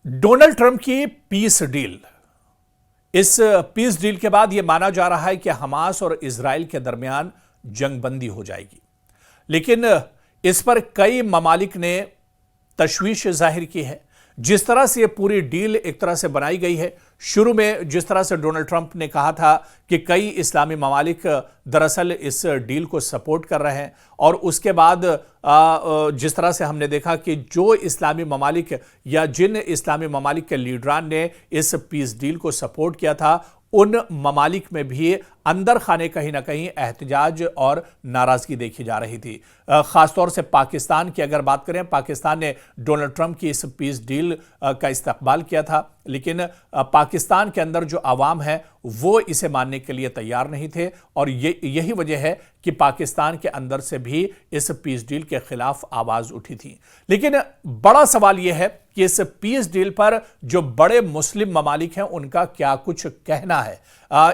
Donald Trump की peace deal. इस peace deal के बाद यह माना जा रहा है कि हमास और इजराइल के दरमियान जंगबंदी हो जाएगी, लेकिन इस पर कई ममालिक ने तशवीश जाहिर की है। जिस तरह से यह पूरी डील एक तरह से बनाई गई है, शुरू में जिस तरह से डोनाल्ड ट्रंप ने कहा था कि कई इस्लामी ममालिक दरअसल इस डील को सपोर्ट कर रहे हैं, और उसके बाद जिस तरह से हमने देखा कि जो इस्लामी ममालिक या जिन इस्लामी ममालिक के लीडरान ने इस पीस डील को सपोर्ट किया था, उन ममालिक में भी अंदर खाने कहीं ना कहीं एहतजाज और नाराजगी देखी जा रही थी। खासतौर से पाकिस्तान की अगर बात करें, पाकिस्तान ने डोनाल्ड ट्रंप की इस पीस डील का इस्तकबाल किया था, लेकिन पाकिस्तान के अंदर जो आवाम है वो इसे मानने के लिए तैयार नहीं थे, और यही वजह है कि पाकिस्तान के अंदर से भी इस पीस डील के खिलाफ आवाज उठी थी। लेकिन बड़ा सवाल यह है कि इस पीस डील पर जो बड़े मुस्लिम ममालिक हैं उनका क्या कुछ कहना है।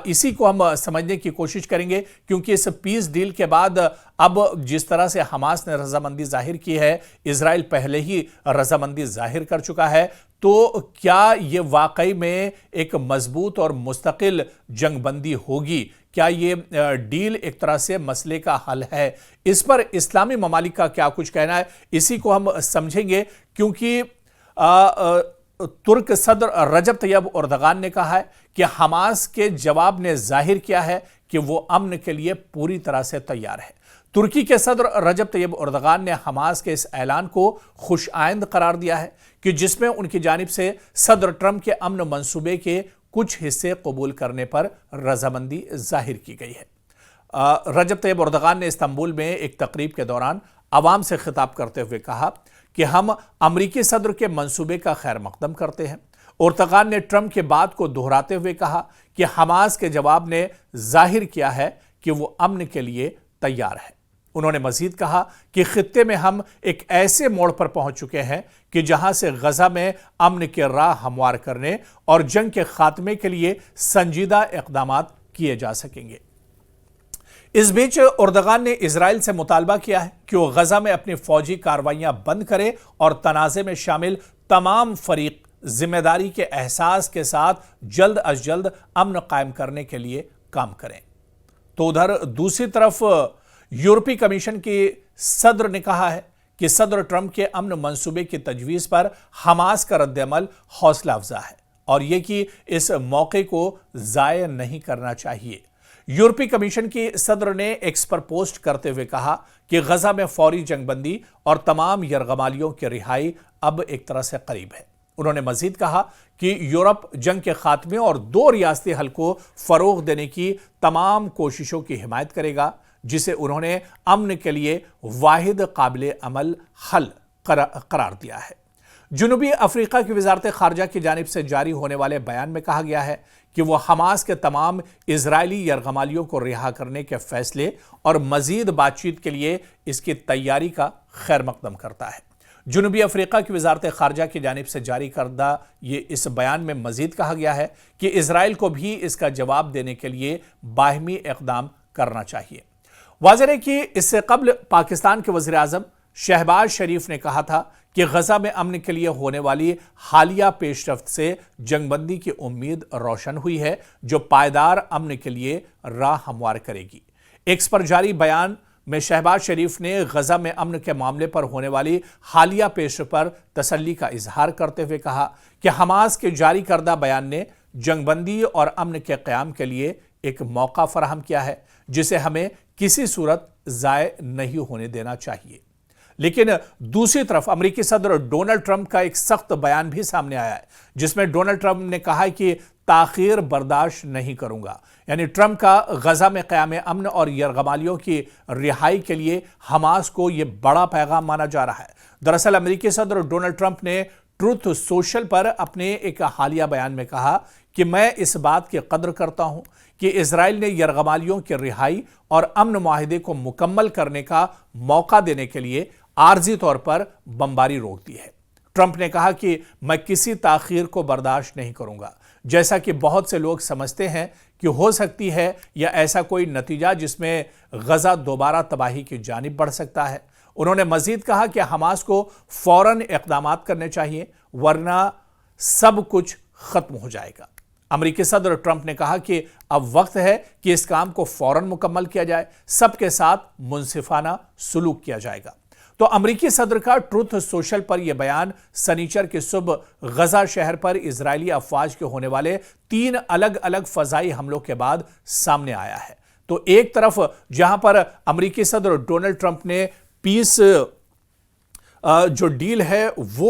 इसी को हम समझने की कोशिश करेंगे, क्योंकि इस पीस डील के बाद अब जिस तरह से हमास ने रजामंदी जाहिर की है, इजराइल पहले ही रजामंदी जाहिर कर चुका है, तो क्या यह वाकई में एक मजबूत और मुस्तकिल जंगबंदी होगी? क्या ये डील एक तरह से मसले का हल है? इस पर इस्लामी ममालिक का क्या कुछ कहना है, इसी को हम समझेंगे। क्योंकि तुर्क सदर रजब तैयब एर्दोगान ने कहा है कि हमास के जवाब ने जाहिर किया है कि वो अमन के लिए पूरी तरह से तैयार है। तुर्की के सदर रजब तैयब एर्दोगान ने हमास के इस ऐलान को खुशाइंद करार दिया है कि जिसमें उनकी जानिब से सदर ट्रंप के अमन मंसूबे के कुछ हिस्से कबूल करने पर रजामंदी जाहिर की गई है। रजब तैयब एर्दोगान ने इस्तांबुल में एक तकरीब के दौरान आवाम से खिताब करते हुए कहा कि हम अमरीकी सदर के मंसूबे का खैर मकदम करते हैं। एर्दोगान ने ट्रंप के बात को दोहराते हुए कहा कि हमास के जवाब ने जाहिर किया है कि वो अमन के लिए तैयार है। उन्होंने मजीद कहा कि खित्ते में हम एक ऐसे मोड़ पर पहुंच चुके हैं कि जहां से गजा में अमन की राह हमवार करने और जंग के खात्मे के लिए संजीदा इक़दाम किए जा सकेंगे। इस बीच एर्दोगान ने इजराइल से मुतालबा किया है कि वो गजा में अपनी फौजी कार्रवाइयां बंद करे और तनाज़े में शामिल तमाम फरीक जिम्मेदारी के एहसास के साथ जल्द अज जल्द अमन कायम करने के लिए काम करें। तो उधर दूसरी तरफ यूरोपीय कमीशन की सदर ने कहा है कि सदर ट्रंप के अमन मंसूबे की तजवीज़ पर हमास का रद्द-ए-अमल हौसला अफजा है, और यह कि इस मौके को ज़ाय नहीं करना चाहिए। यूरोपीय कमीशन की सदर ने एक्स पर पोस्ट करते हुए कहा कि गजा में फौरी जंगबंदी और तमाम यरगमालियों की रिहाई अब एक तरह से करीब है। उन्होंने मजीद कहा कि यूरोप जंग के खात्मे और दो रियासती हल को फरोग देने की तमाम कोशिशों की हिमायत करेगा, जिसे उन्होंने अमन के लिए वाहिद काबिल अमल हल करार दिया है। जनूबी अफ्रीका की वजारत खारजा की जानिब से जारी होने वाले बयान में कहा गया है कि वह हमास के तमाम इजरायली यरगमालियों को रिहा करने के फैसले और मजीद बातचीत के लिए इसकी तैयारी का खैर मकदम करता है। जनूबी अफ्रीका की वजारत खारजा की जानिब से जारी करदा ये इस बयान में मजीद कहा गया है कि इजराइल को भी इसका जवाब देने के लिए बाहिमी इक़दाम करना चाहिए। वाज़ेह है कि इससे कबल पाकिस्तान के वज़ीर आज़म शहबाज शरीफ ने कहा था कि गजा में अमन के लिए होने वाली हालिया पेशरफ्त से जंगबंदी की उम्मीद रोशन हुई है, जो पायदार अमन के लिए राह हमवार करेगी। एक्स पर जारी बयान में शहबाज शरीफ ने गजा में अमन के मामले पर होने वाली हालिया पेशरफ्त पर तसल्ली का इजहार करते हुए कहा कि हमास के जारी करदा बयान ने जंगबंदी और अमन के क़याम के लिए एक मौका फराहम किया है, जिसे हमें किसी सूरत ज़ाय नहीं होने देना चाहिए। लेकिन दूसरी तरफ अमेरिकी सदर डोनाल्ड ट्रंप का एक सख्त बयान भी सामने आया है, जिसमें डोनाल्ड ट्रंप ने कहा है कि ताखीर बर्दाश्त नहीं करूंगा। यानी ट्रंप का गजा में क़याम अमन और यरगमालियों की रिहाई के लिए हमास को यह बड़ा पैगाम माना जा रहा है। दरअसल अमेरिकी सदर डोनाल्ड ट्रंप ने ट्रूथ सोशल पर अपने एक हालिया बयान में कहा कि मैं इस बात की कदर करता हूं कि इजराइल ने यरगमालियों की रिहाई और अमन मुआहिदे को मुकम्मल करने का मौका देने के लिए आर्जी तौर पर बमबारी रोक दी है। ट्रंप ने कहा कि मैं किसी ताखीर को बर्दाश्त नहीं करूंगा, जैसा कि बहुत से लोग समझते हैं कि हो सकती है या ऐसा कोई नतीजा जिसमें गजा दोबारा तबाही की जानिब बढ़ सकता है। उन्होंने मजीद कहा कि हमास को फौरन इक़दामात करने चाहिए, वरना सब कुछ खत्म हो जाएगा। अमेरिकी सदर ट्रंप ने कहा कि अब वक्त है कि इस काम को फौरन मुकम्मल किया जाए, सबके साथ मुंसिफाना सलूक किया जाएगा। तो अमेरिकी सदर का ट्रुथ सोशल पर यह बयान शनिचर की सुबह गजा शहर पर इजरायली अफवाज के होने वाले 3 अलग अलग फजाई हमलों के बाद सामने आया है। तो एक तरफ जहां पर अमेरिकी सदर डोनाल्ड ट्रंप ने पीस जो डील है वो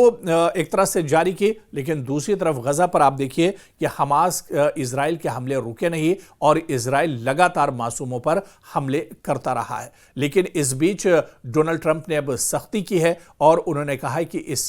एक तरह से जारी की, लेकिन दूसरी तरफ गजा पर आप देखिए कि हमास इजराइल के हमले रुके नहीं और इजराइल लगातार मासूमों पर हमले करता रहा है। लेकिन इस बीच डोनाल्ड ट्रंप ने अब सख्ती की है और उन्होंने कहा है कि इस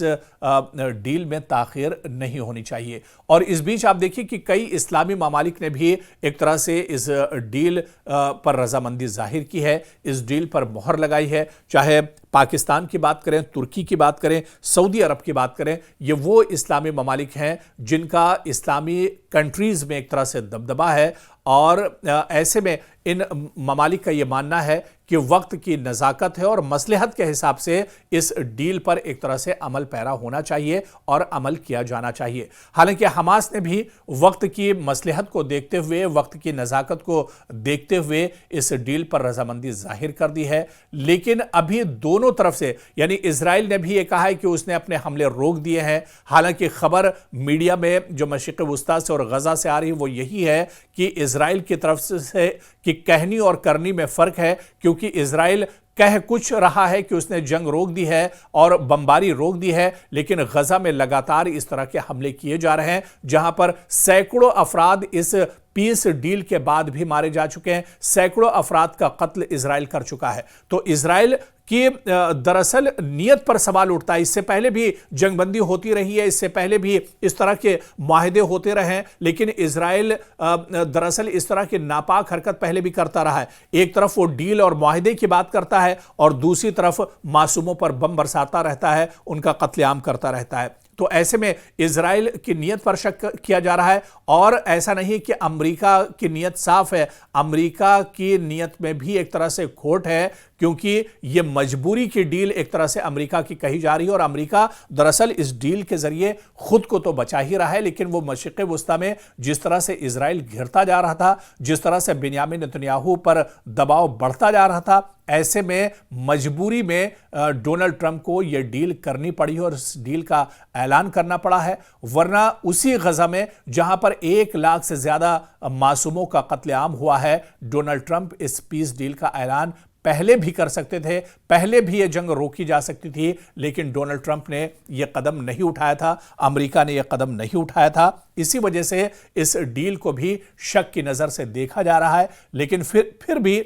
डील में ताखीर नहीं होनी चाहिए। और इस बीच आप देखिए कि कई इस्लामी ममालिक ने भी एक तरह से इस डील पर रजामंदी जाहिर की है, इस डील पर मोहर लगाई है। चाहे पाकिस्तान की बात करें, तुर्की की बात करें, सऊदी अरब की बात करें, ये वो इस्लामी ममालिक हैं जिनका इस्लामी कंट्रीज में एक तरह से दबदबा है। और ऐसे में इन ममालिक का ये मानना है कि वक्त की नज़ाकत है और मसलहत के हिसाब से इस डील पर एक तरह से अमल पैरा होना चाहिए और अमल किया जाना चाहिए। हालांकि हमास ने भी वक्त की मसलहत को देखते हुए, वक्त की नज़ाकत को देखते हुए इस डील पर रजामंदी जाहिर कर दी है। लेकिन अभी दोनों तरफ से, यानी इजराइल ने भी ये कहा है कि उसने अपने हमले रोक दिए हैं। हालांकि खबर मीडिया में जो मशरिक़ वस्ता से और गजा से आ रही है वो यही है कि इजराइल की तरफ से कि कहनी और करनी में फर्क है, क्योंकि इजराइल कह कुछ रहा है कि उसने जंग रोक दी है और बमबारी रोक दी है, लेकिन गजा में लगातार इस तरह के हमले किए जा रहे हैं जहां पर सैकड़ों अफराद इस पीस डील के बाद भी मारे जा चुके हैं, सैकड़ों अफराद का कत्ल इजराइल कर चुका है। तो इजराइल कि दरअसल नियत पर सवाल उठता है। इससे पहले भी जंगबंदी होती रही है, इससे पहले भी इस तरह के माहदे होते रहे हैं, लेकिन इजराइल दरअसल इस तरह की नापाक हरकत पहले भी करता रहा है। एक तरफ वो डील और माहदे की बात करता है और दूसरी तरफ मासूमों पर बम बरसाता रहता है, उनका कत्लेआम करता रहता है। तो ऐसे में इजराइल की नीयत पर शक किया जा रहा है। और ऐसा नहीं कि अमेरिका की नीयत साफ है, अमेरिका की नीयत में भी एक तरह से खोट है, क्योंकि यह मजबूरी की डील एक तरह से अमेरिका की कही जा रही है और अमेरिका दरअसल इस डील के जरिए खुद को तो बचा ही रहा है, लेकिन वो मशरिक़ वस्ता में जिस तरह से इजराइल घिरता जा रहा था, जिस तरह से बिन्यामिन नेतन्याहू पर दबाव बढ़ता जा रहा था, ऐसे में मजबूरी में डोनाल्ड ट्रंप को यह डील करनी पड़ी और इस डील का ऐलान करना पड़ा है। वरना उसी गजा में जहां पर 1 लाख से ज्यादा मासूमों का कत्लेआम हुआ है, डोनाल्ड ट्रंप इस पीस डील का ऐलान पहले भी कर सकते थे, पहले भी यह जंग रोकी जा सकती थी, लेकिन डोनाल्ड ट्रंप ने यह कदम नहीं उठाया था, अमेरिका ने यह कदम नहीं उठाया था। इसी वजह से इस डील को भी शक की नजर से देखा जा रहा है। लेकिन फिर भी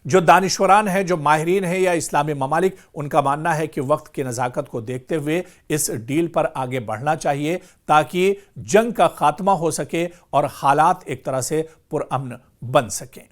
जो दानिशवरान हैं, जो माहिरीन हैं या इस्लामी ममालिक, उनका मानना है कि वक्त की नज़ाकत को देखते हुए इस डील पर आगे बढ़ना चाहिए ताकि जंग का खात्मा हो सके और हालात एक तरह से पुरअमन बन सकें।